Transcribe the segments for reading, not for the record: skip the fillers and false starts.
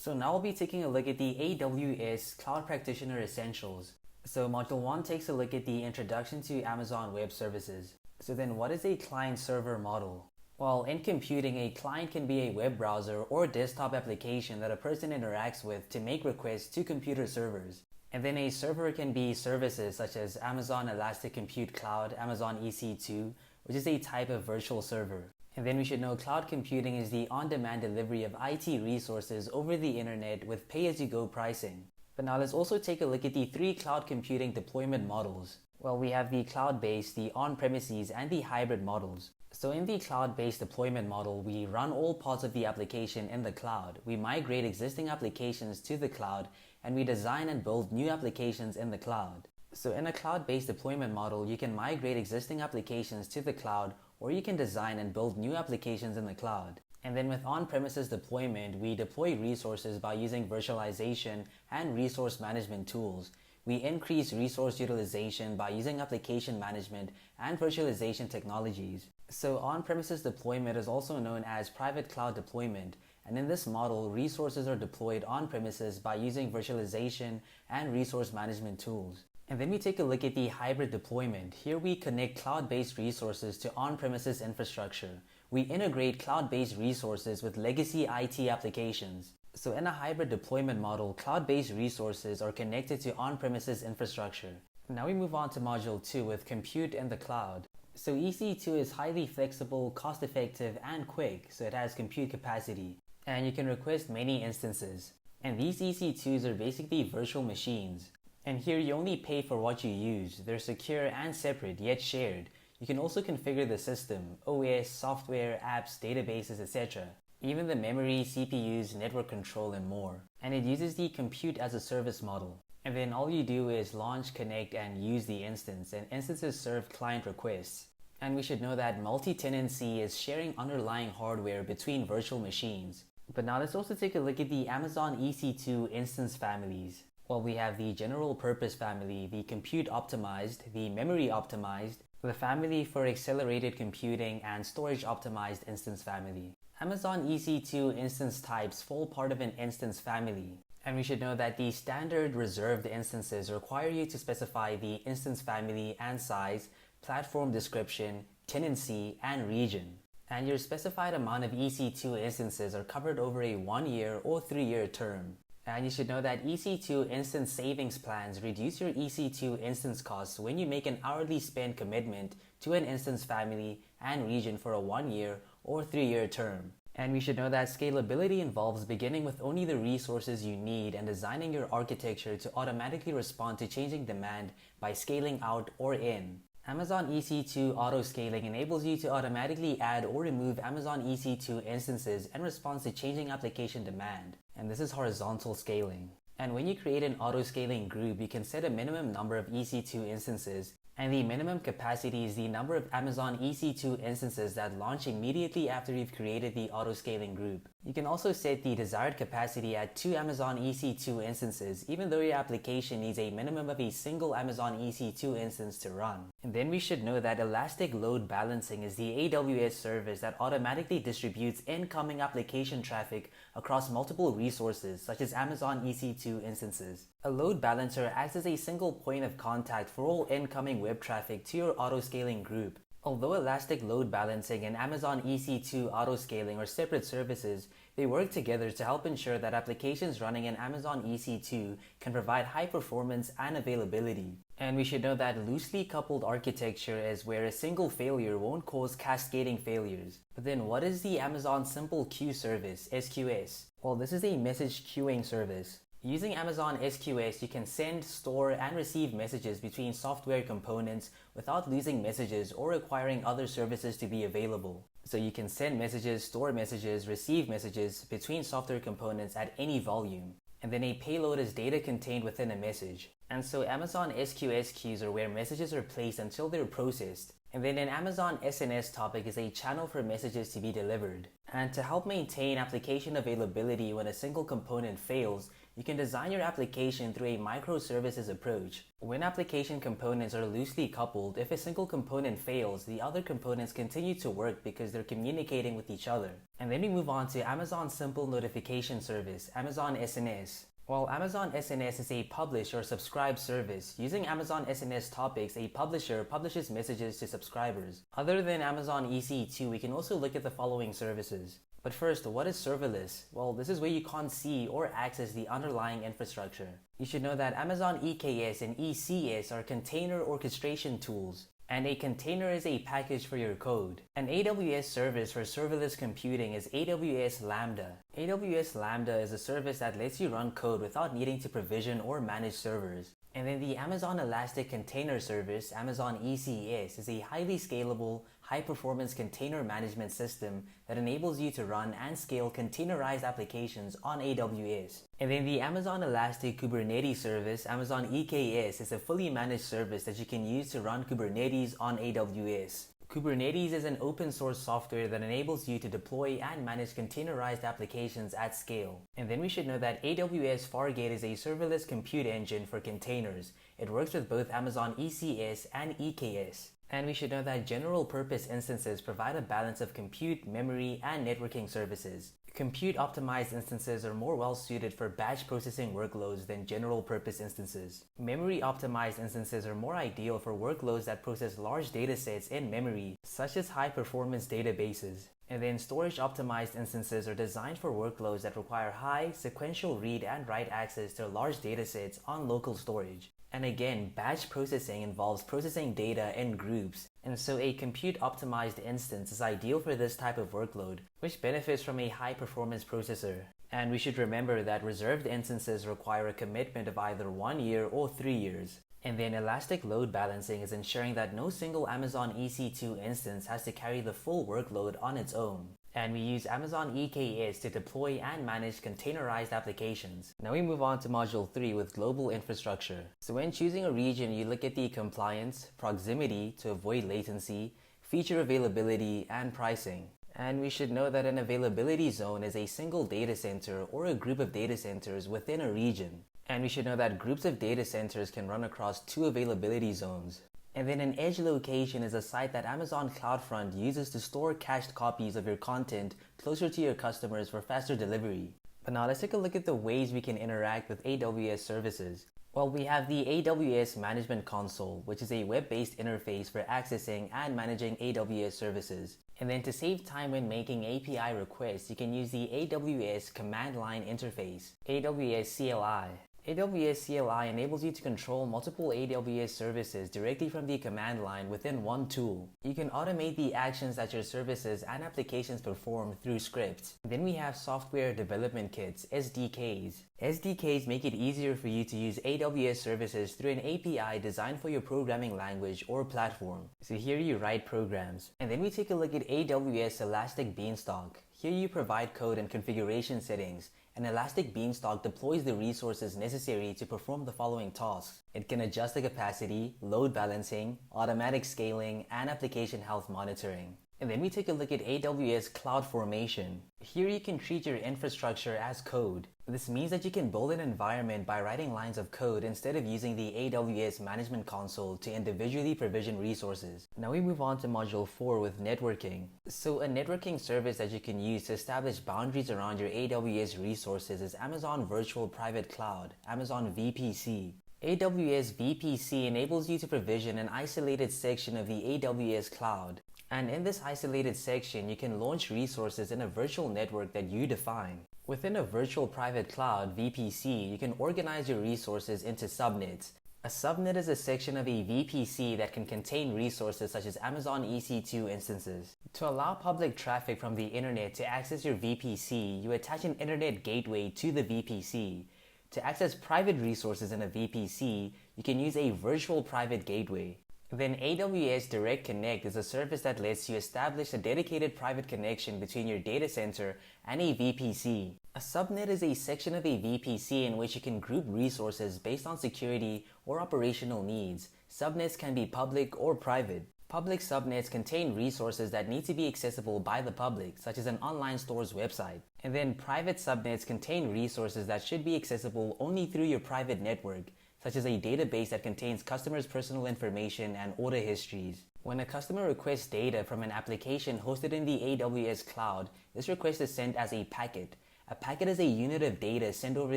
So now we'll be taking a look at the AWS Cloud Practitioner Essentials. So Module 1 takes a look at the introduction to Amazon Web Services. So then what is a client-server model? Well, in computing, a client can be a web browser or desktop application that a person interacts with to make requests to computer servers. And then a server can be services such as Amazon Elastic Compute Cloud, Amazon EC2, which is a type of virtual server. And then we should know cloud computing is the on-demand delivery of IT resources over the internet with pay-as-you-go pricing. But now let's also take a look at the three cloud computing deployment models. Well, we have the cloud-based, the on-premises, and the hybrid models. So in the cloud-based deployment model, we run all parts of the application in the cloud. We migrate existing applications to the cloud, and we design and build new applications in the cloud. So in a cloud-based deployment model, you can migrate existing applications to the cloud, or you can design and build new applications in the cloud. And then with on-premises deployment, we deploy resources by using virtualization and resource management tools. We increase resource utilization by using application management and virtualization technologies. So on-premises deployment is also known as private cloud deployment. And in this model, resources are deployed on-premises by using virtualization and resource management tools. And then we take a look at the hybrid deployment. Here we connect cloud-based resources to on-premises infrastructure. We integrate cloud-based resources with legacy IT applications. So in a hybrid deployment model, cloud-based resources are connected to on-premises infrastructure. Now we move on to Module 2 with compute in the cloud. So EC2 is highly flexible, cost-effective, and quick, so it has compute capacity. And you can request many instances. And these EC2s are basically virtual machines. And here you only pay for what you use. They're secure and separate, yet shared. You can also configure the system, OS, software, apps, databases, etc. Even the memory, CPUs, network control, and more. And it uses the compute as a service model. And then all you do is launch, connect, and use the instance. And instances serve client requests. And we should know that multi-tenancy is sharing underlying hardware between virtual machines. But now let's also take a look at the Amazon EC2 instance families. Well, we have the general purpose family, the compute optimized, the memory optimized, the family for accelerated computing, and storage optimized instance family. Amazon EC2 instance types fall part of an instance family. And we should know that the standard reserved instances require you to specify the instance family and size, platform description, tenancy, and region. And your specified amount of EC2 instances are covered over a 1-year or 3-year term. And you should know that EC2 instance savings plans reduce your EC2 instance costs when you make an hourly spend commitment to an instance family and region for a 1-year or 3-year term. And we should know that scalability involves beginning with only the resources you need and designing your architecture to automatically respond to changing demand by scaling out or in. Amazon EC2 auto-scaling enables you to automatically add or remove Amazon EC2 instances in response to changing application demand. And this is horizontal scaling. And when you create an auto-scaling group, you can set a minimum number of EC2 instances, and the minimum capacity is the number of Amazon EC2 instances that launch immediately after you've created the auto-scaling group. You can also set the desired capacity at 2 Amazon EC2 instances, even though your application needs a minimum of a single Amazon EC2 instance to run. And then we should know that elastic load balancing is the AWS service that automatically distributes incoming application traffic across multiple resources, such as Amazon EC2 instances. A load balancer acts as a single point of contact for all incoming web traffic to your auto-scaling group. Although elastic load balancing and Amazon EC2 auto-scaling are separate services, they work together to help ensure that applications running in Amazon EC2 can provide high performance and availability. And we should know that loosely coupled architecture is where a single failure won't cause cascading failures. But then what is the Amazon Simple Queue Service, SQS? Well, this is a message queuing service. Using Amazon SQS, you can send, store, and receive messages between software components without losing messages or requiring other services to be available. So you can send messages, store messages, receive messages between software components at any volume. And then a payload is data contained within a message. And so Amazon SQS queues are where messages are placed until they're processed. And then an Amazon SNS topic is a channel for messages to be delivered. And to help maintain application availability when a single component fails, you can design your application through a microservices approach. When application components are loosely coupled, if a single component fails, the other components continue to work because they're communicating with each other. And then we move on to Amazon Simple Notification Service, Amazon SNS. While Amazon SNS is a publish or subscribe service, using Amazon SNS topics, a publisher publishes messages to subscribers. Other than Amazon EC2, we can also look at the following services. But first, what is serverless? Well, this is where you can't see or access the underlying infrastructure. You should know that Amazon EKS and ECS are container orchestration tools, and a container is a package for your code. An AWS service for serverless computing is AWS Lambda. AWS Lambda is a service that lets you run code without needing to provision or manage servers. And then the Amazon Elastic Container Service, Amazon ECS, is a highly scalable, high-performance container management system that enables you to run and scale containerized applications on AWS. And then the Amazon Elastic Kubernetes Service, Amazon EKS, is a fully managed service that you can use to run Kubernetes on AWS. Kubernetes is an open source software that enables you to deploy and manage containerized applications at scale. And then we should know that AWS Fargate is a serverless compute engine for containers. It works with both Amazon ECS and EKS. And we should know that general purpose instances provide a balance of compute, memory, and networking services. Compute optimized instances are more well suited for batch processing workloads than general purpose instances. Memory optimized instances are more ideal for workloads that process large datasets in memory, such as high performance databases. And then storage optimized instances are designed for workloads that require high sequential read and write access to large datasets on local storage. And again, batch processing involves processing data in groups, and so a compute-optimized instance is ideal for this type of workload, which benefits from a high-performance processor. And we should remember that reserved instances require a commitment of either 1 year or 3 years. And then elastic load balancing is ensuring that no single Amazon EC2 instance has to carry the full workload on its own. And we use Amazon EKS to deploy and manage containerized applications. Now we move on to Module 3 with global infrastructure. So when choosing a region, you look at the compliance, proximity to avoid latency, feature availability, and pricing. And we should know that an availability zone is a single data center or a group of data centers within a region. And we should know that groups of data centers can run across 2 availability zones. And then an edge location is a site that Amazon CloudFront uses to store cached copies of your content closer to your customers for faster delivery. But now let's take a look at the ways we can interact with AWS services. Well, we have the AWS Management Console, which is a web-based interface for accessing and managing AWS services. And then to save time when making API requests, you can use the AWS Command Line Interface, AWS CLI. AWS CLI enables you to control multiple AWS services directly from the command line within one tool. You can automate the actions that your services and applications perform through scripts. Then we have software development kits, SDKs. SDKs make it easier for you to use AWS services through an API designed for your programming language or platform. So here you write programs. And then we take a look at AWS Elastic Beanstalk. Here you provide code and configuration settings. An Elastic Beanstalk deploys the resources necessary to perform the following tasks. It can adjust the capacity, load balancing, automatic scaling, and application health monitoring. And then we take a look at AWS Cloud Formation. Here you can treat your infrastructure as code. This means that you can build an environment by writing lines of code instead of using the AWS Management Console to individually provision resources. Now we move on to Module 4 with networking. So a networking service that you can use to establish boundaries around your AWS resources is Amazon Virtual Private Cloud, Amazon VPC. AWS VPC enables you to provision an isolated section of the AWS cloud. And in this isolated section, you can launch resources in a virtual network that you define. Within a virtual private cloud, VPC, you can organize your resources into subnets. A subnet is a section of a VPC that can contain resources such as Amazon EC2 instances. To allow public traffic from the internet to access your VPC, you attach an internet gateway to the VPC. To access private resources in a VPC, you can use a virtual private gateway. Then AWS Direct Connect is a service that lets you establish a dedicated private connection between your data center and a VPC. A subnet is a section of a VPC in which you can group resources based on security or operational needs. Subnets can be public or private. Public subnets contain resources that need to be accessible by the public, such as an online store's website. And then private subnets contain resources that should be accessible only through your private network, such as a database that contains customers' personal information and order histories. When a customer requests data from an application hosted in the AWS cloud, this request is sent as a packet. A packet is a unit of data sent over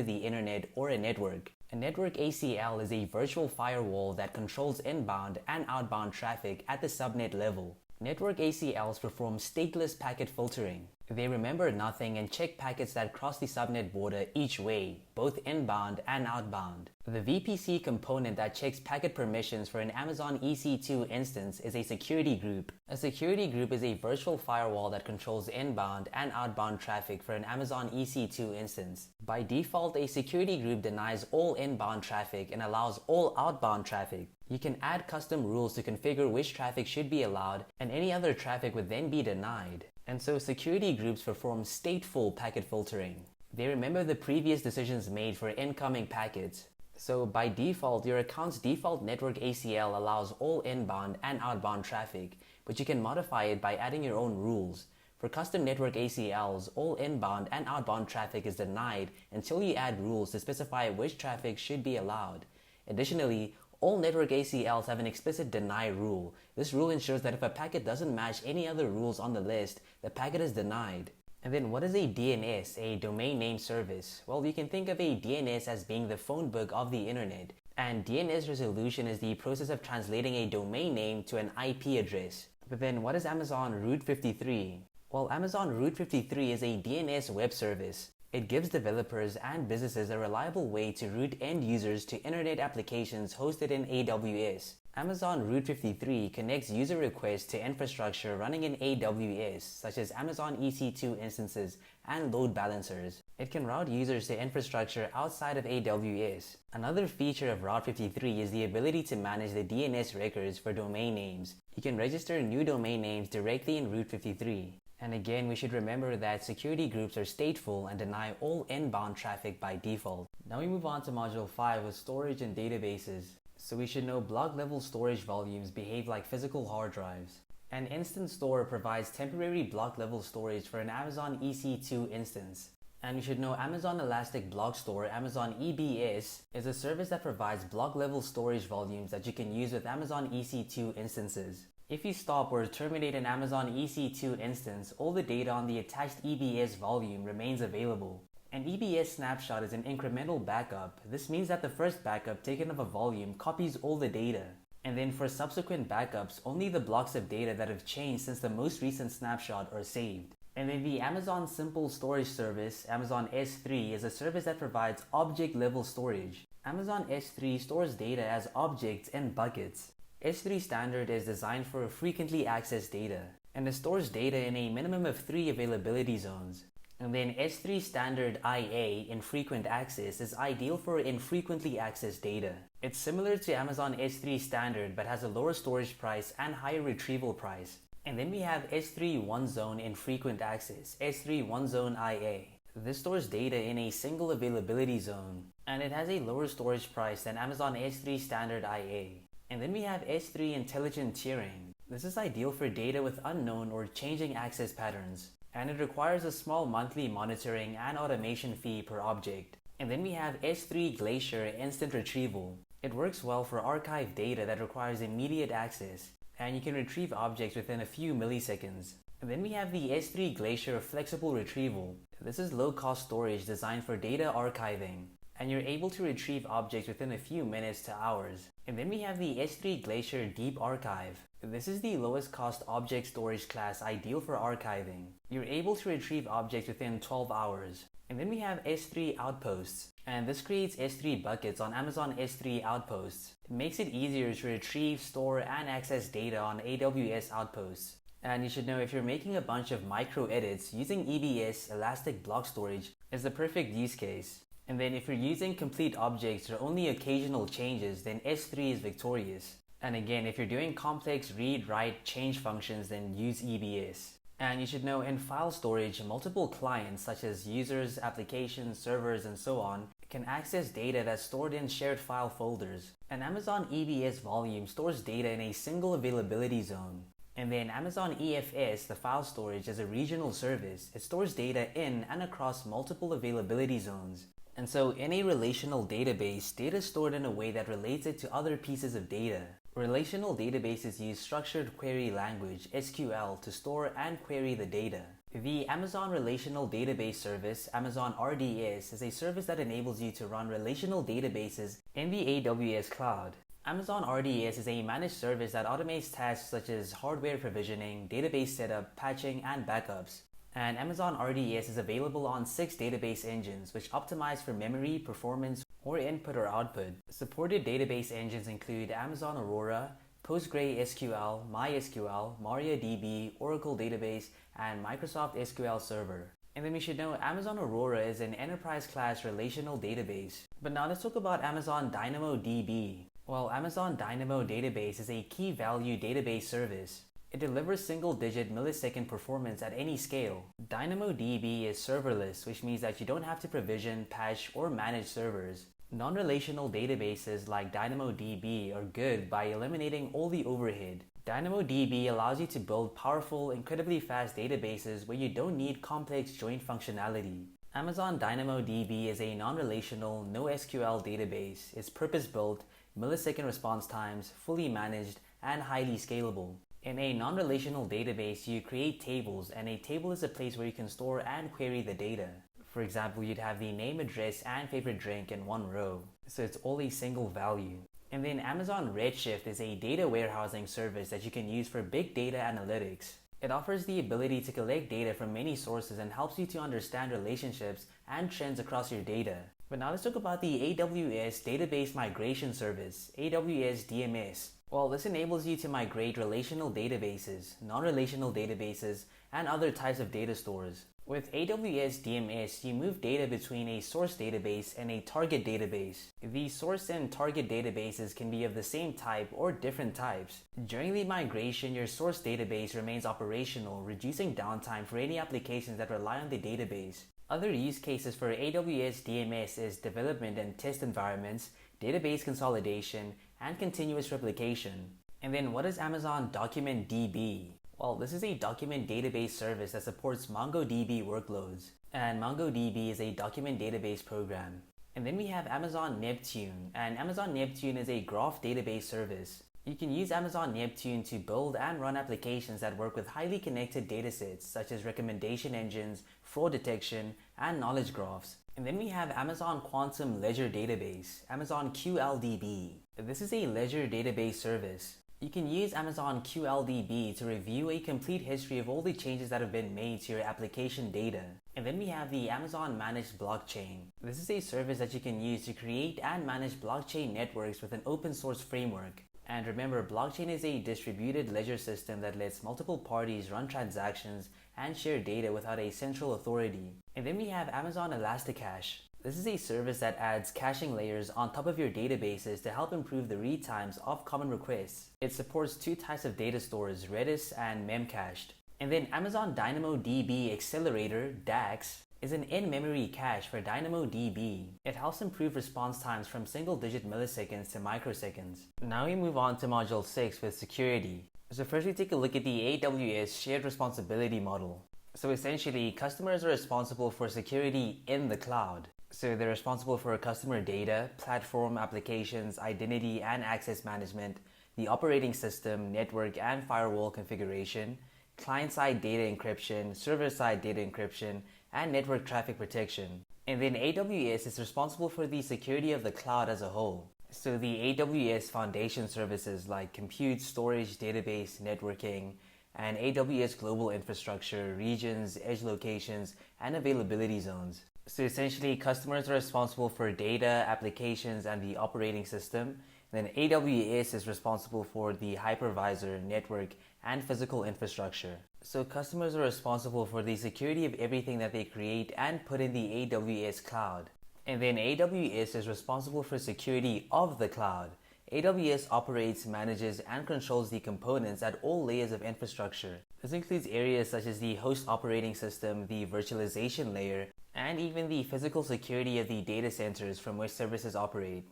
the internet or a network. A network ACL is a virtual firewall that controls inbound and outbound traffic at the subnet level. Network ACLs perform stateless packet filtering. They remember nothing and check packets that cross the subnet border each way, both inbound and outbound. The VPC component that checks packet permissions for an Amazon EC2 instance is a security group. A security group is a virtual firewall that controls inbound and outbound traffic for an Amazon EC2 instance. By default, a security group denies all inbound traffic and allows all outbound traffic. You can add custom rules to configure which traffic should be allowed, and any other traffic would then be denied. And so security groups perform stateful packet filtering. They remember the previous decisions made for incoming packets. So by default, your account's default network ACL allows all inbound and outbound traffic, but you can modify it by adding your own rules. For custom network ACLs, all inbound and outbound traffic is denied until you add rules to specify which traffic should be allowed. Additionally, all network ACLs have an explicit deny rule. This rule ensures that if a packet doesn't match any other rules on the list, the packet is denied. And then what is a DNS, a domain name service? Well, you can think of a DNS as being the phone book of the internet. And DNS resolution is the process of translating a domain name to an IP address. But then what is Amazon Route 53? Well, Amazon Route 53 is a DNS web service. It gives developers and businesses a reliable way to route end users to internet applications hosted in AWS. Amazon Route 53 connects user requests to infrastructure running in AWS, such as Amazon EC2 instances and load balancers. It can route users to infrastructure outside of AWS. Another feature of Route 53 is the ability to manage the DNS records for domain names. You can register new domain names directly in Route 53. And again, we should remember that security groups are stateful and deny all inbound traffic by default. Now we move on to Module 5 with storage and databases. So we should know block-level storage volumes behave like physical hard drives. An instance store provides temporary block-level storage for an Amazon EC2 instance. And you should know Amazon Elastic Block Store, Amazon EBS, is a service that provides block-level storage volumes that you can use with Amazon EC2 instances. If you stop or terminate an Amazon EC2 instance, all the data on the attached EBS volume remains available. An EBS snapshot is an incremental backup. This means that the first backup taken of a volume copies all the data. And then for subsequent backups, only the blocks of data that have changed since the most recent snapshot are saved. And then the Amazon Simple Storage Service, Amazon S3, is a service that provides object-level storage. Amazon S3 stores data as objects in buckets. S3 standard is designed for frequently accessed data, and it stores data in a minimum of 3 availability zones. And then S3 standard IA, infrequent access, is ideal for infrequently accessed data. It's similar to Amazon S3 standard but has a lower storage price and higher retrieval price. And then we have S3 one zone infrequent access, S3 one zone IA. This stores data in a single availability zone, and it has a lower storage price than Amazon S3 standard IA. And then we have S3 Intelligent Tiering. This is ideal for data with unknown or changing access patterns, and it requires a small monthly monitoring and automation fee per object. And then we have S3 Glacier Instant Retrieval. It works well for archived data that requires immediate access, and you can retrieve objects within a few milliseconds. And then we have the S3 Glacier Flexible Retrieval. This is low-cost storage designed for data archiving, and you're able to retrieve objects within a few minutes to hours. And then we have the S3 Glacier Deep Archive. This is the lowest cost object storage class ideal for archiving. You're able to retrieve objects within 12 hours. And then we have S3 Outposts, and this creates S3 buckets on Amazon S3 Outposts. It makes it easier to retrieve, store, and access data on AWS Outposts. And you should know if you're making a bunch of micro edits, using EBS, Elastic Block Storage, is the perfect use case. And then if you're using complete objects or only occasional changes, then S3 is victorious. And again, if you're doing complex read, write, change functions, then use EBS. And you should know in file storage, multiple clients such as users, applications, servers, and so on can access data that's stored in shared file folders. An Amazon EBS volume stores data in a single availability zone. And then Amazon EFS, the file storage, is a regional service. It stores data in and across multiple availability zones. And so in a relational database, data is stored in a way that relates it to other pieces of data. Relational databases use structured query language, SQL, to store and query the data. The Amazon Relational Database Service, Amazon RDS, is a service that enables you to run relational databases in the AWS Cloud. Amazon RDS is a managed service that automates tasks such as hardware provisioning, database setup, patching, and backups. And Amazon RDS is available on 6 database engines, which optimize for memory, performance, or input or output. Supported database engines include Amazon Aurora, PostgreSQL, MySQL, MariaDB, Oracle Database, and Microsoft SQL Server. And then we should know Amazon Aurora is an enterprise-class relational database. But now let's talk about Amazon DynamoDB. Well, Amazon Dynamo Database is a key value database service. It delivers single-digit millisecond performance at any scale. DynamoDB is serverless, which means that you don't have to provision, patch, or manage servers. Non-relational databases like DynamoDB are good by eliminating all the overhead. DynamoDB allows you to build powerful, incredibly fast databases where you don't need complex joint functionality. Amazon DynamoDB is a non-relational, NoSQL database. It's purpose-built, millisecond response times, fully managed, and highly scalable. In a non-relational database, you create tables, and a table is a place where you can store and query the data. For example, you'd have the name, address, and favorite drink in one row. So it's all a single value. And then Amazon Redshift is a data warehousing service that you can use for big data analytics. It offers the ability to collect data from many sources and helps you to understand relationships and trends across your data. But now let's talk about the AWS Database Migration Service, AWS DMS. Well, this enables you to migrate relational databases, non-relational databases, and other types of data stores. With AWS DMS, you move data between a source database and a target database. The source and target databases can be of the same type or different types. During the migration, your source database remains operational, reducing downtime for any applications that rely on the database. Other use cases for AWS DMS is development and test environments, database consolidation, and continuous replication. And then what is Amazon Document DB? Well, this is a document database service that supports MongoDB workloads. And MongoDB is a document database program. And then we have Amazon Neptune. And Amazon Neptune is a graph database service. You can use Amazon Neptune to build and run applications that work with highly connected datasets such as recommendation engines, fraud detection, and knowledge graphs. And then we have Amazon Quantum Ledger Database, Amazon QLDB. This is a ledger database service. You can use Amazon QLDB to review a complete history of all the changes that have been made to your application data. And then we have the Amazon Managed Blockchain. This is a service that you can use to create and manage blockchain networks with an open source framework. And remember, blockchain is a distributed ledger system that lets multiple parties run transactions and share data without a central authority. And then we have Amazon Elasticache. This is a service that adds caching layers on top of your databases to help improve the read times of common requests. It supports 2 types of data stores, Redis and Memcached. And then Amazon DynamoDB Accelerator, DAX, is an in-memory cache for DynamoDB. It helps improve response times from single-digit milliseconds to microseconds. Now we move on to Module 6 with security. So first we take a look at the AWS Shared Responsibility Model. So essentially, customers are responsible for security in the cloud. So they're responsible for customer data, platform applications, identity and access management, the operating system, network and firewall configuration, client-side data encryption, server-side data encryption, and network traffic protection. And then AWS is responsible for the security of the cloud as a whole. So the AWS foundation services like compute, storage, database, networking, and AWS global infrastructure, regions, edge locations, and availability zones. So essentially, customers are responsible for data, applications, and the operating system. Then AWS is responsible for the hypervisor, network, and physical infrastructure. So customers are responsible for the security of everything that they create and put in the AWS cloud. And then AWS is responsible for security of the cloud. AWS operates, manages, and controls the components at all layers of infrastructure. This includes areas such as the host operating system, the virtualization layer, and even the physical security of the data centers from which services operate.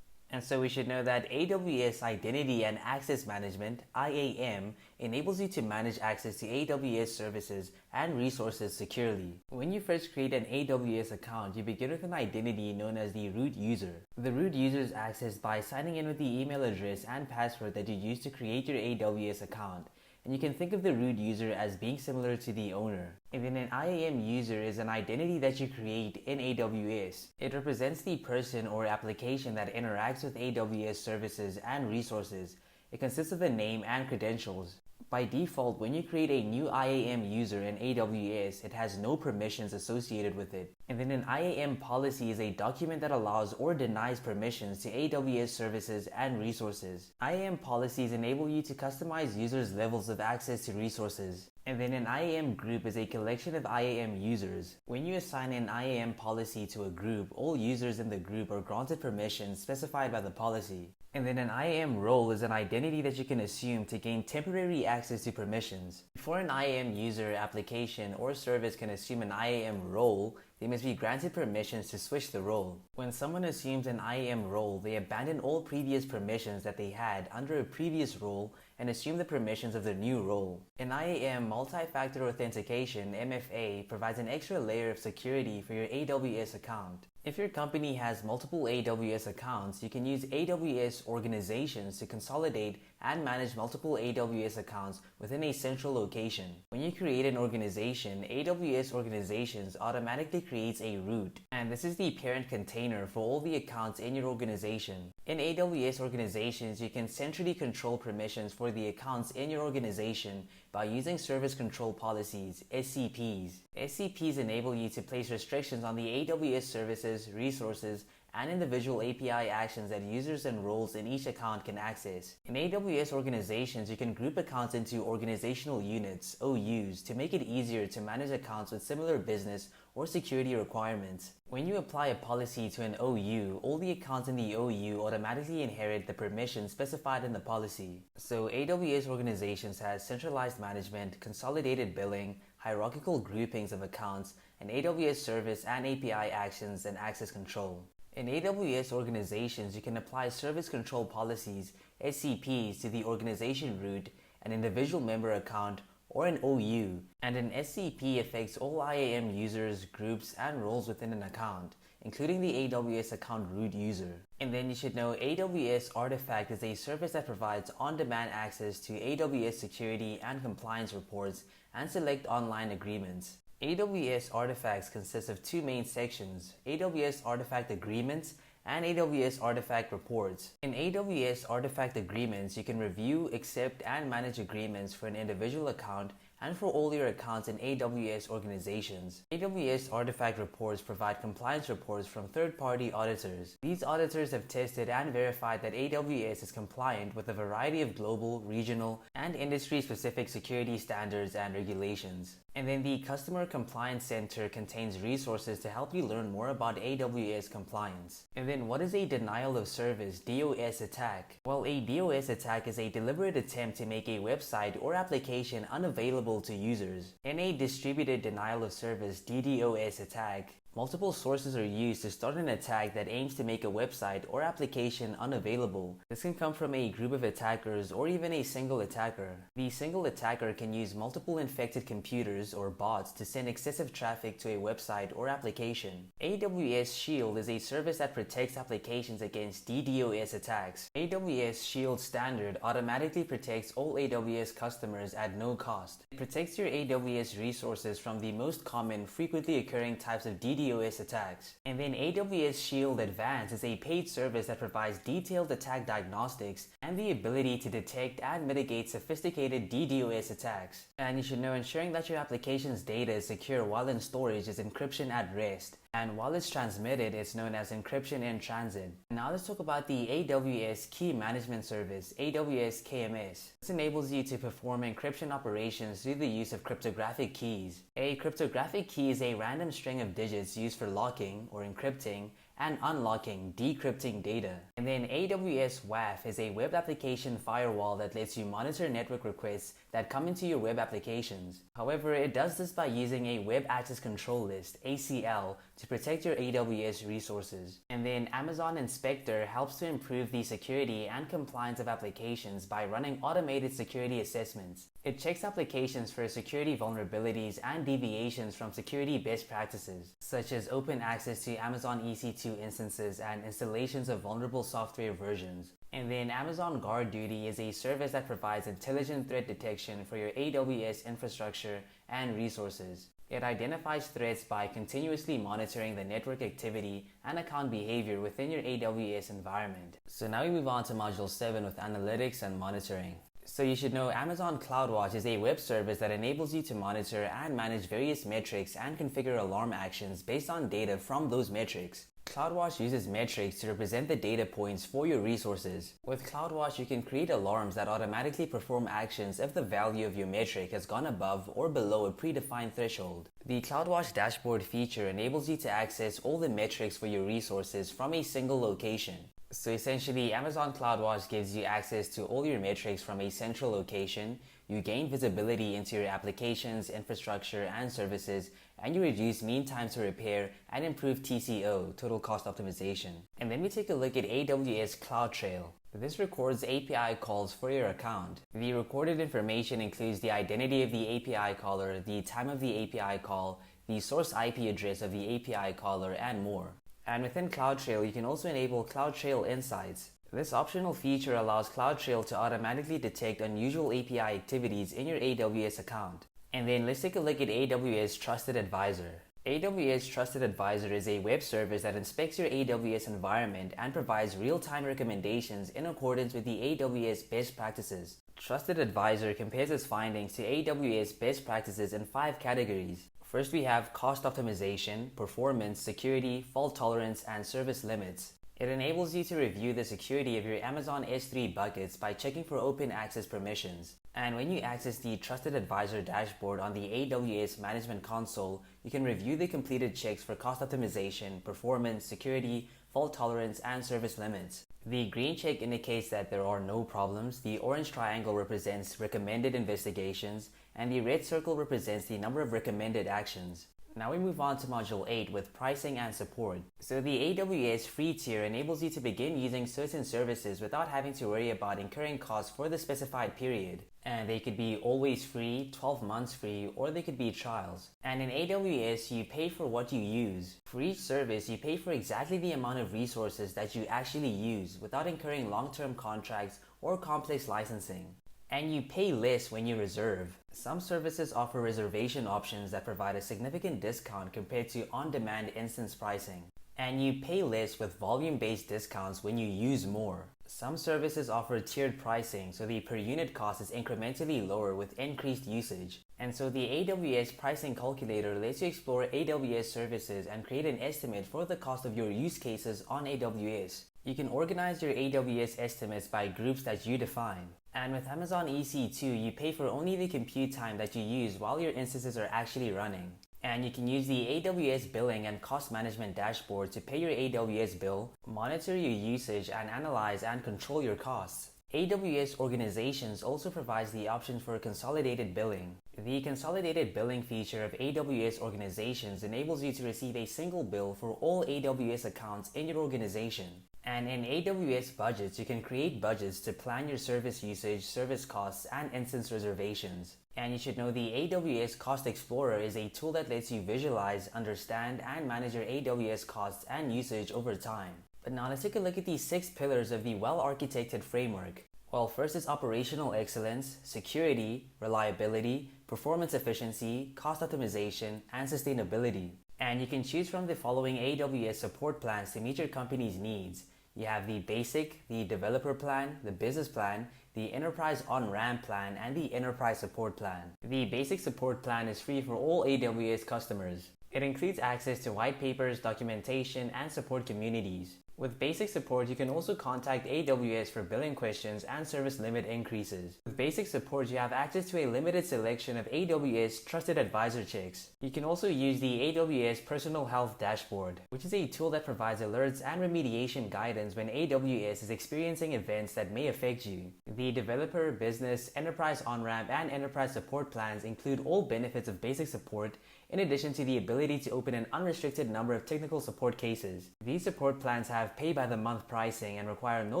And so we should know that AWS Identity and Access Management, IAM, enables you to manage access to AWS services and resources securely. When you first create an AWS account, you begin with an identity known as the root user. The root user is accessed by signing in with the email address and password that you used to create your AWS account. And you can think of the root user as being similar to the owner. And then an IAM user is an identity that you create in AWS. It represents the person or application that interacts with AWS services and resources. It consists of a name and credentials. By default, when you create a new IAM user in AWS, it has no permissions associated with it. And then an IAM policy is a document that allows or denies permissions to AWS services and resources. IAM policies enable you to customize users' levels of access to resources. And then an IAM group is a collection of IAM users. When you assign an IAM policy to a group, all users in the group are granted permissions specified by the policy. And then an IAM role is an identity that you can assume to gain temporary access to permissions. Before an IAM user, application, or service can assume an IAM role, they must be granted permissions to switch the role. When someone assumes an IAM role, they abandon all previous permissions that they had under a previous role and assume the permissions of the new role. An IAM multi-factor authentication, MFA, provides an extra layer of security for your AWS account. If your company has multiple AWS accounts, you can use AWS organizations to consolidate and manage multiple AWS accounts within a central location. When you create an organization, AWS organizations automatically creates a root, and this is the parent container for all the accounts in your organization. In AWS organizations, you can centrally control permissions for the accounts in your organization by using service control policies, SCPs. SCPs enable you to place restrictions on the AWS services, resources, and individual API actions that users and roles in each account can access. In AWS organizations, you can group accounts into organizational units, OUs, to make it easier to manage accounts with similar business or security requirements. When you apply a policy to an OU, all the accounts in the OU automatically inherit the permissions specified in the policy. So AWS organizations has centralized management, consolidated billing, hierarchical groupings of accounts, and AWS service and API actions and access control. In AWS organizations, you can apply service control policies, SCPs, to the organization root, an individual member account, or an OU, and an SCP affects all IAM users, groups, and roles within an account, including the AWS account root user. And then you should know AWS Artifact is a service that provides on-demand access to AWS security and compliance reports and select online agreements. AWS Artifacts consists of two main sections, AWS Artifact Agreements and AWS Artifact Reports. In AWS Artifact Agreements, you can review, accept, and manage agreements for an individual account and for all your accounts in AWS organizations. AWS Artifact Reports provide compliance reports from third-party auditors. These auditors have tested and verified that AWS is compliant with a variety of global, regional, and industry-specific security standards and regulations. And then the Customer Compliance Center contains resources to help you learn more about AWS compliance. And then what is a denial of service DOS attack? Well, a DOS attack is a deliberate attempt to make a website or application unavailable to users. In a distributed denial of service DDoS attack, multiple sources are used to start an attack that aims to make a website or application unavailable. This can come from a group of attackers or even a single attacker. The single attacker can use multiple infected computers or bots to send excessive traffic to a website or application. AWS Shield is a service that protects applications against DDoS attacks. AWS Shield Standard automatically protects all AWS customers at no cost. It protects your AWS resources from the most common, frequently occurring types of DDoS attacks. And then AWS Shield Advanced is a paid service that provides detailed attack diagnostics and the ability to detect and mitigate sophisticated DDoS attacks. And you should know ensuring that your application's data is secure while in storage is encryption at rest. And while it's transmitted, it's known as encryption in transit. Now let's talk about the AWS Key Management Service, AWS KMS. This enables you to perform encryption operations through the use of cryptographic keys. A cryptographic key is a random string of digits used for locking or encrypting and unlocking, decrypting data. And then AWS WAF is a web application firewall that lets you monitor network requests that come into your web applications. However, it does this by using a Web Access Control List, ACL, to protect your AWS resources. And then Amazon Inspector helps to improve the security and compliance of applications by running automated security assessments. It checks applications for security vulnerabilities and deviations from security best practices, such as open access to Amazon EC2 instances and installations of vulnerable software versions. And then Amazon Guard Duty is a service that provides intelligent threat detection for your AWS infrastructure and resources. It identifies threats by continuously monitoring the network activity and account behavior within your AWS environment. So now we move on to Module 7 with analytics and monitoring. So you should know Amazon CloudWatch is a web service that enables you to monitor and manage various metrics and configure alarm actions based on data from those metrics. CloudWatch uses metrics to represent the data points for your resources. With CloudWatch, you can create alarms that automatically perform actions if the value of your metric has gone above or below a predefined threshold. The CloudWatch dashboard feature enables you to access all the metrics for your resources from a single location. So essentially, Amazon CloudWatch gives you access to all your metrics from a central location. You gain visibility into your applications, infrastructure, and services, and you reduce mean time to repair and improve TCO, total cost optimization. And then we take a look at AWS CloudTrail. This records API calls for your account. The recorded information includes the identity of the API caller, the time of the API call, the source IP address of the API caller, and more. And within CloudTrail, you can also enable CloudTrail Insights. This optional feature allows CloudTrail to automatically detect unusual API activities in your AWS account. And then let's take a look at AWS Trusted Advisor. AWS Trusted Advisor is a web service that inspects your AWS environment and provides real-time recommendations in accordance with the AWS best practices. Trusted Advisor compares its findings to AWS best practices in 5 categories. First, we have cost optimization, performance, security, fault tolerance, and service limits. It enables you to review the security of your Amazon S3 buckets by checking for open access permissions. And when you access the Trusted Advisor dashboard on the AWS Management Console, you can review the completed checks for cost optimization, performance, security, fault tolerance, and service limits. The green check indicates that there are no problems, the orange triangle represents recommended investigations, and the red circle represents the number of recommended actions. Now we move on to Module 8 with pricing and support. So the AWS free tier enables you to begin using certain services without having to worry about incurring costs for the specified period. And they could be always free, 12 months free, or they could be trials. And in AWS, you pay for what you use. For each service, you pay for exactly the amount of resources that you actually use without incurring long-term contracts or complex licensing. And you pay less when you reserve. Some services offer reservation options that provide a significant discount compared to on-demand instance pricing. And you pay less with volume-based discounts when you use more. Some services offer tiered pricing, so the per unit cost is incrementally lower with increased usage. And so the AWS pricing calculator lets you explore AWS services and create an estimate for the cost of your use cases on AWS. You can organize your AWS estimates by groups that you define. And with Amazon EC2, you pay for only the compute time that you use while your instances are actually running. And you can use the AWS billing and cost management dashboard to pay your AWS bill, monitor your usage, and analyze and control your costs. AWS Organizations also provides the option for consolidated billing. The consolidated billing feature of AWS Organizations enables you to receive a single bill for all AWS accounts in your organization. And in AWS Budgets, you can create budgets to plan your service usage, service costs, and instance reservations. And you should know the AWS Cost Explorer is a tool that lets you visualize, understand, and manage your AWS costs and usage over time. But now let's take a look at the 6 pillars of the well-architected framework. Well, first is operational excellence, security, reliability, performance efficiency, cost optimization, and sustainability. And you can choose from the following AWS support plans to meet your company's needs. You have the Basic, the Developer Plan, the Business Plan, the Enterprise On-Ramp Plan, and the Enterprise Support Plan. The Basic Support Plan is free for all AWS customers. It includes access to white papers, documentation, and support communities. With basic support, you can also contact AWS for billing questions and service limit increases. With basic support, you have access to a limited selection of AWS Trusted Advisor checks. You can also use the AWS Personal Health Dashboard, which is a tool that provides alerts and remediation guidance when AWS is experiencing events that may affect you. The Developer, Business, Enterprise On-Ramp, and Enterprise Support plans include all benefits of basic support, in addition to the ability to open an unrestricted number of technical support cases. These support plans have pay-by-the-month pricing and require no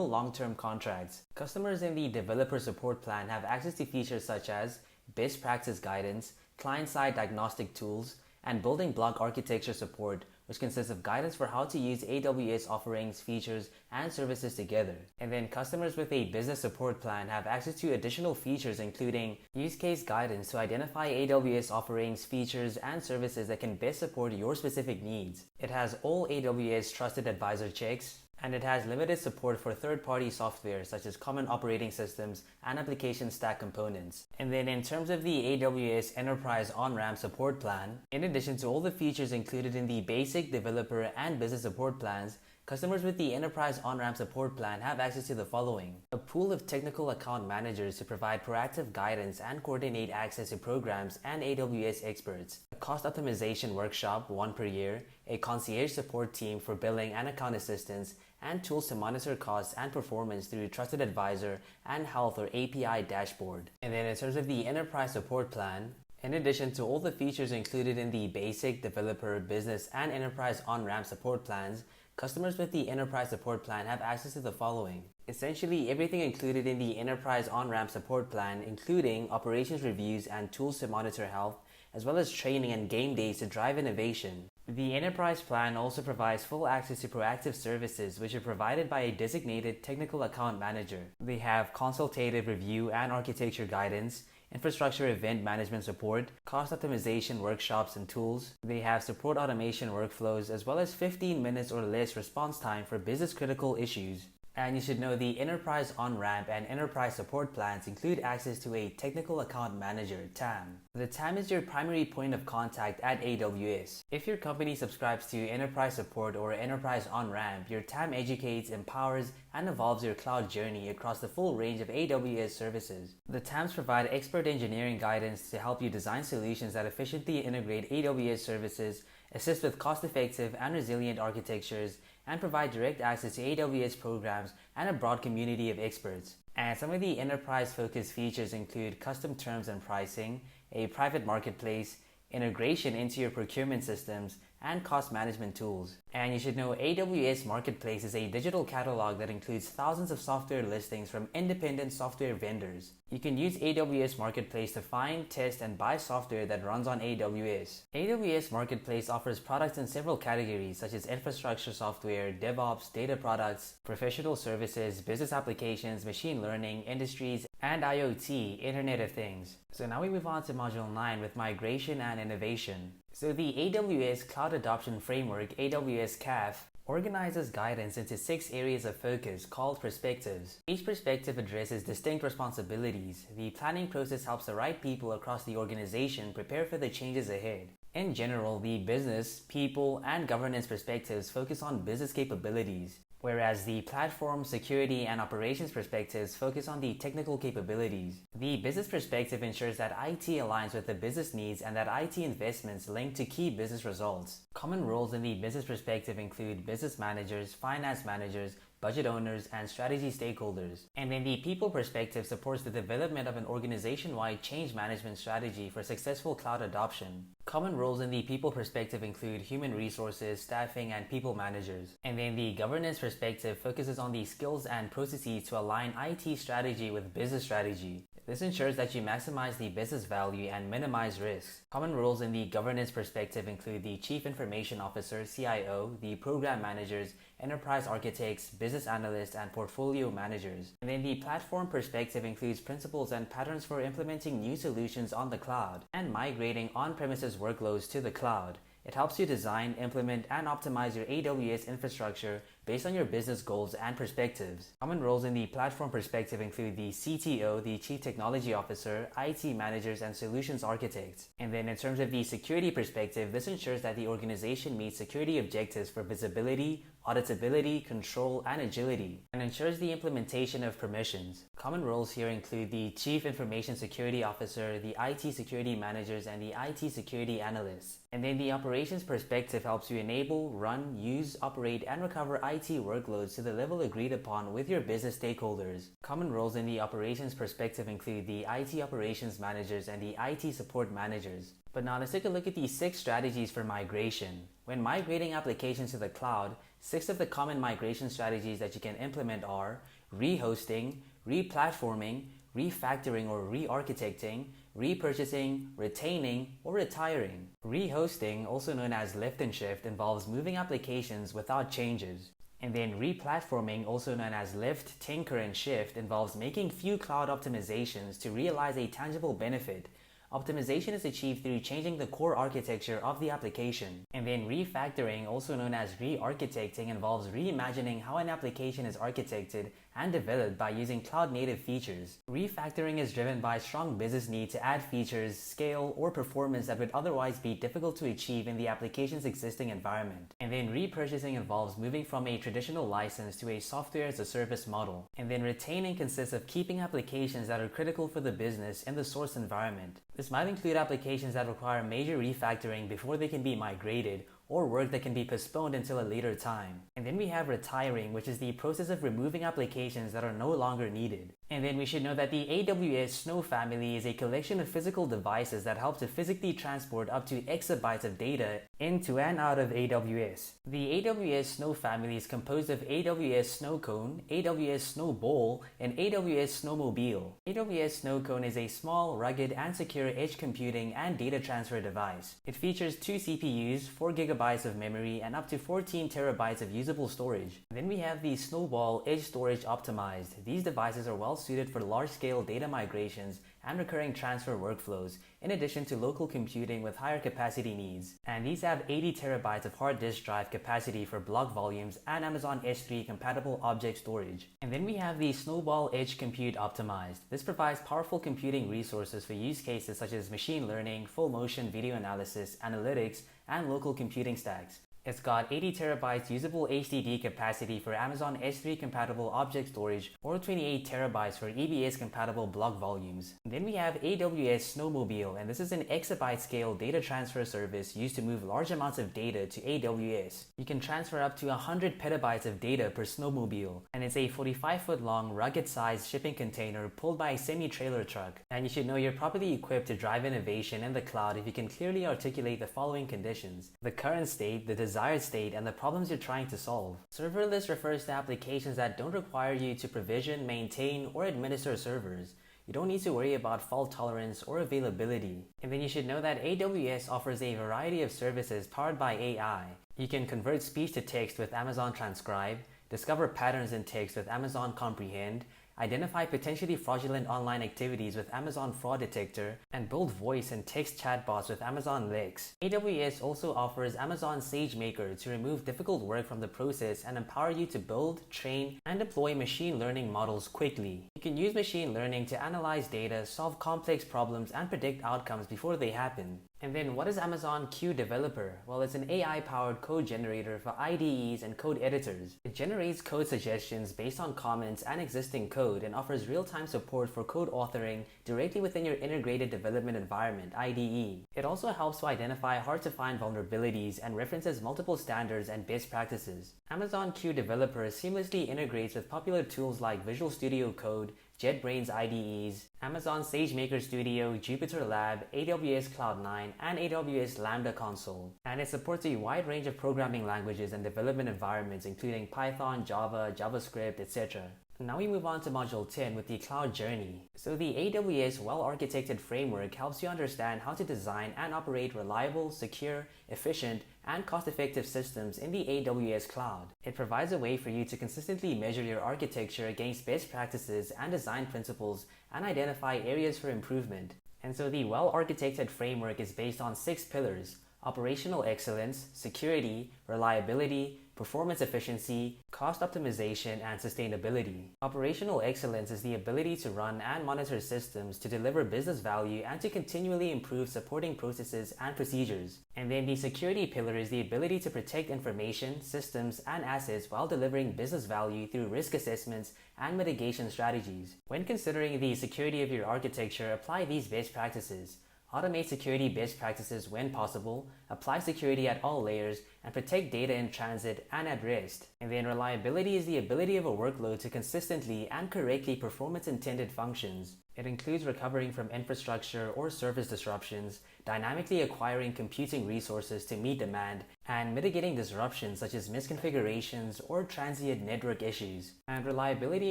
long-term contracts. Customers in the developer support plan have access to features such as best practice guidance, client-side diagnostic tools, and building block architecture support, which consists of guidance for how to use AWS offerings, features, and services together. And then customers with a business support plan have access to additional features including use case guidance to identify AWS offerings, features, and services that can best support your specific needs. It has all AWS Trusted Advisor checks, and it has limited support for third-party software such as common operating systems and application stack components. And then in terms of the AWS Enterprise On-Ramp support plan, in addition to all the features included in the basic, developer, and business support plans, customers with the Enterprise On-Ramp support plan have access to the following: a pool of technical account managers to provide proactive guidance and coordinate access to programs and AWS experts, a cost optimization workshop, one per year, a concierge support team for billing and account assistance, and tools to monitor costs and performance through Trusted Advisor and Health or API dashboard. And then in terms of the Enterprise support plan, in addition to all the features included in the basic, developer, business, and Enterprise On-Ramp support plans, customers with the Enterprise support plan have access to the following: essentially everything included in the Enterprise On-Ramp support plan, including operations reviews and tools to monitor health, as well as training and game days to drive innovation. The Enterprise plan also provides full access to proactive services, which are provided by a designated technical account manager. They have consultative review and architecture guidance, infrastructure event management support, cost optimization workshops and tools. They have support automation workflows, as well as 15 minutes or less response time for business critical issues. And you should know the Enterprise On-Ramp and Enterprise support plans include access to a Technical Account Manager, TAM. The TAM is your primary point of contact at AWS. If your company subscribes to Enterprise Support or Enterprise On-Ramp, your TAM educates, empowers, and evolves your cloud journey across the full range of AWS services. The TAMs provide expert engineering guidance to help you design solutions that efficiently integrate AWS services, assist with cost-effective and resilient architectures, and provide direct access to AWS programs and a broad community of experts. And some of the enterprise-focused features include custom terms and pricing, a private marketplace, integration into your procurement systems, and cost management tools. And you should know AWS Marketplace is a digital catalog that includes thousands of software listings from independent software vendors. You can use AWS Marketplace to find, test, and buy software that runs on AWS. AWS Marketplace offers products in several categories such as infrastructure software, DevOps, data products, professional services, business applications, machine learning, industries, and IoT, Internet of Things. So now we move on to Module 9 with migration and innovation. So the AWS Cloud Adoption Framework, AWS CAF, organizes guidance into 6 areas of focus called perspectives. Each perspective addresses distinct responsibilities. The planning process helps the right people across the organization prepare for the changes ahead. In general, the business, people, and governance perspectives focus on business capabilities, whereas the platform, security, and operations perspectives focus on the technical capabilities. The business perspective ensures that IT aligns with the business needs and that IT investments link to key business results. Common roles in the business perspective include business managers, finance managers, budget owners, and strategy stakeholders. And then the people perspective supports the development of an organization-wide change management strategy for successful cloud adoption. Common roles in the people perspective include human resources, staffing, and people managers. And then the governance perspective focuses on the skills and processes to align IT strategy with business strategy. This ensures that you maximize the business value and minimize risks. Common roles in the governance perspective include the Chief Information Officer, CIO, the program managers, enterprise architects, business analysts, and portfolio managers. And then the platform perspective includes principles and patterns for implementing new solutions on the cloud and migrating on-premises workloads to the cloud. It helps you design, implement, and optimize your AWS infrastructure based on your business goals and perspectives. Common roles in the platform perspective include the CTO, the Chief Technology Officer, IT managers, and solutions architects. And then in terms of the security perspective, this ensures that the organization meets security objectives for visibility, auditability, control, and agility, and ensures the implementation of permissions. Common roles here include the Chief Information Security Officer, the IT Security Managers, and the IT Security Analysts. And then the operations perspective helps you enable, run, use, operate, and recover IT workloads to the level agreed upon with your business stakeholders. Common roles in the operations perspective include the IT Operations Managers and the IT Support Managers. But now let's take a look at the 6 strategies for migration. When migrating applications to the cloud, 6 of the common migration strategies that you can implement are rehosting, replatforming, refactoring or re-architecting, repurchasing, retaining, or retiring. Rehosting, also known as lift and shift, involves moving applications without changes. And then replatforming, also known as lift, tinker, and shift, involves making few cloud optimizations to realize a tangible benefit. Optimization is achieved through changing the core architecture of the application. And then refactoring, also known as re-architecting, involves reimagining how an application is architected and developed by using cloud-native features. Refactoring is driven by a strong business need to add features, scale, or performance that would otherwise be difficult to achieve in the application's existing environment. And then repurchasing involves moving from a traditional license to a software as a service model. And then retaining consists of keeping applications that are critical for the business in the source environment. This might include applications that require major refactoring before they can be migrated, or work that can be postponed until a later time. And then we have retiring, which is the process of removing applications that are no longer needed. And then we should know that the AWS Snow family is a collection of physical devices that help to physically transport up to exabytes of data into and out of AWS. The AWS Snow family is composed of AWS Snow Cone, AWS Snow Bowl, and AWS Snowmobile. AWS Snow Cone is a small, rugged, and secure edge computing and data transfer device. It features 2 CPUs, 4 GB of memory, and up to 14 terabytes of usable storage. Then we have the Snowball Edge Storage Optimized. These devices are well suited for large-scale data migrations and recurring transfer workflows, in addition to local computing with higher capacity needs. And these have 80 terabytes of hard disk drive capacity for block volumes and Amazon S3 compatible object storage. And then we have the Snowball Edge Compute Optimized. This provides powerful computing resources for use cases such as machine learning, full motion video analysis, analytics, and local computing stacks. It's got 80 terabytes usable HDD capacity for Amazon S3 compatible object storage or 28 terabytes for EBS compatible block volumes. Then we have AWS Snowmobile, and this is an exabyte scale data transfer service used to move large amounts of data to AWS. You can transfer up to 100 petabytes of data per Snowmobile, and it's a 45-foot long rugged sized shipping container pulled by a semi-trailer truck. And you should know you're properly equipped to drive innovation in the cloud if you can clearly articulate the following conditions: the current state, the desired state, and the problems you're trying to solve. Serverless refers to applications that don't require you to provision, maintain, or administer servers. You don't need to worry about fault tolerance or availability. And then you should know that AWS offers a variety of services powered by AI. You can convert speech to text with Amazon Transcribe, discover patterns in text with Amazon Comprehend, identify potentially fraudulent online activities with Amazon Fraud Detector, and build voice and text chatbots with Amazon Lex. AWS also offers Amazon SageMaker to remove difficult work from the process and empower you to build, train, and deploy machine learning models quickly. You can use machine learning to analyze data, solve complex problems, and predict outcomes before they happen. And then what is Amazon Q Developer? Well, it's an AI-powered code generator for IDEs and code editors. It generates code suggestions based on comments and existing code and offers real-time support for code authoring directly within your integrated development environment, IDE. It also helps to identify hard-to-find vulnerabilities and references multiple standards and best practices. Amazon Q Developer seamlessly integrates with popular tools like Visual Studio Code, JetBrains IDEs, Amazon SageMaker Studio, Jupyter Lab, AWS Cloud 9, and AWS Lambda Console. And it supports a wide range of programming languages and development environments including Python, Java, JavaScript, etc. Now we move on to Module 10 with the Cloud Journey. So the AWS well-architected framework helps you understand how to design and operate reliable, secure, efficient, and cost-effective systems in the AWS cloud. It provides a way for you to consistently measure your architecture against best practices and design principles and identify areas for improvement. And so the well-architected framework is based on 6 pillars: operational excellence, security, reliability, performance efficiency, cost optimization, and sustainability. Operational excellence is the ability to run and monitor systems to deliver business value and to continually improve supporting processes and procedures. And then the security pillar is the ability to protect information, systems, and assets while delivering business value through risk assessments and mitigation strategies. When considering the security of your architecture, apply these best practices. Automate security best practices when possible, apply security at all layers, and protect data in transit and at rest. And then reliability is the ability of a workload to consistently and correctly perform its intended functions. It includes recovering from infrastructure or service disruptions, dynamically acquiring computing resources to meet demand, and mitigating disruptions such as misconfigurations or transient network issues. And reliability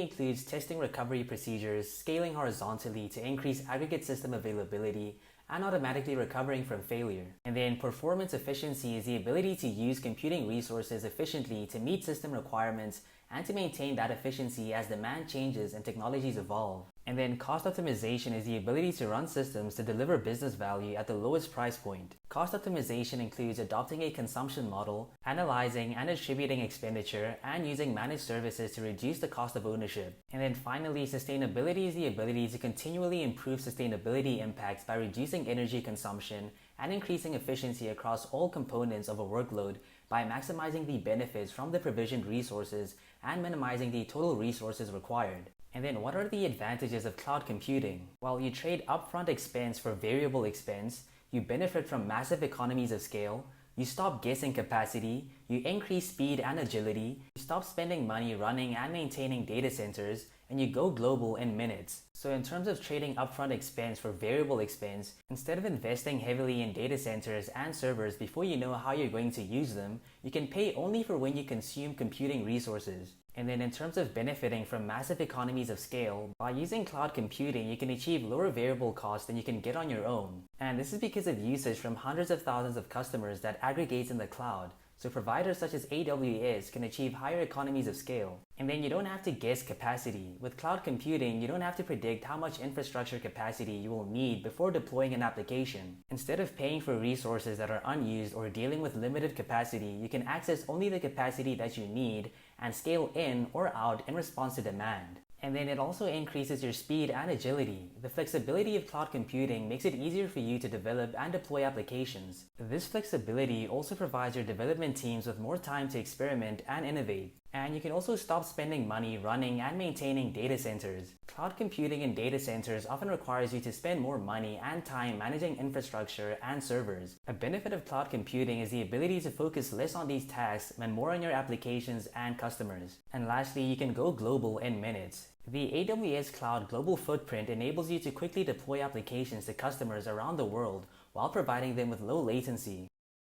includes testing recovery procedures, scaling horizontally to increase aggregate system availability, and automatically recovering from failure. And then performance efficiency is the ability to use computing resources efficiently to meet system requirements and to maintain that efficiency as demand changes and technologies evolve. And then cost optimization is the ability to run systems to deliver business value at the lowest price point. Cost optimization includes adopting a consumption model, analyzing and attributing expenditure, and using managed services to reduce the cost of ownership. And then finally, sustainability is the ability to continually improve sustainability impacts by reducing energy consumption and increasing efficiency across all components of a workload by maximizing the benefits from the provisioned resources and minimizing the total resources required. And then what are the advantages of cloud computing? Well, you trade upfront expense for variable expense, you benefit from massive economies of scale, you stop guessing capacity, you increase speed and agility, you stop spending money running and maintaining data centers, and you go global in minutes. So in terms of trading upfront expense for variable expense, instead of investing heavily in data centers and servers before you know how you're going to use them, you can pay only for when you consume computing resources. And then in terms of benefiting from massive economies of scale, by using cloud computing, you can achieve lower variable costs than you can get on your own. And this is because of usage from hundreds of thousands of customers that aggregates in the cloud. So providers such as AWS can achieve higher economies of scale. And then you don't have to guess capacity. With cloud computing, you don't have to predict how much infrastructure capacity you will need before deploying an application. Instead of paying for resources that are unused or dealing with limited capacity, you can access only the capacity that you need and scale in or out in response to demand. And then it also increases your speed and agility. The flexibility of cloud computing makes it easier for you to develop and deploy applications. This flexibility also provides your development teams with more time to experiment and innovate. And you can also stop spending money running and maintaining data centers. Cloud computing in data centers often requires you to spend more money and time managing infrastructure and servers. A benefit of cloud computing is the ability to focus less on these tasks and more on your applications and customers. And lastly, you can go global in minutes. The AWS Cloud Global Footprint enables you to quickly deploy applications to customers around the world while providing them with low latency.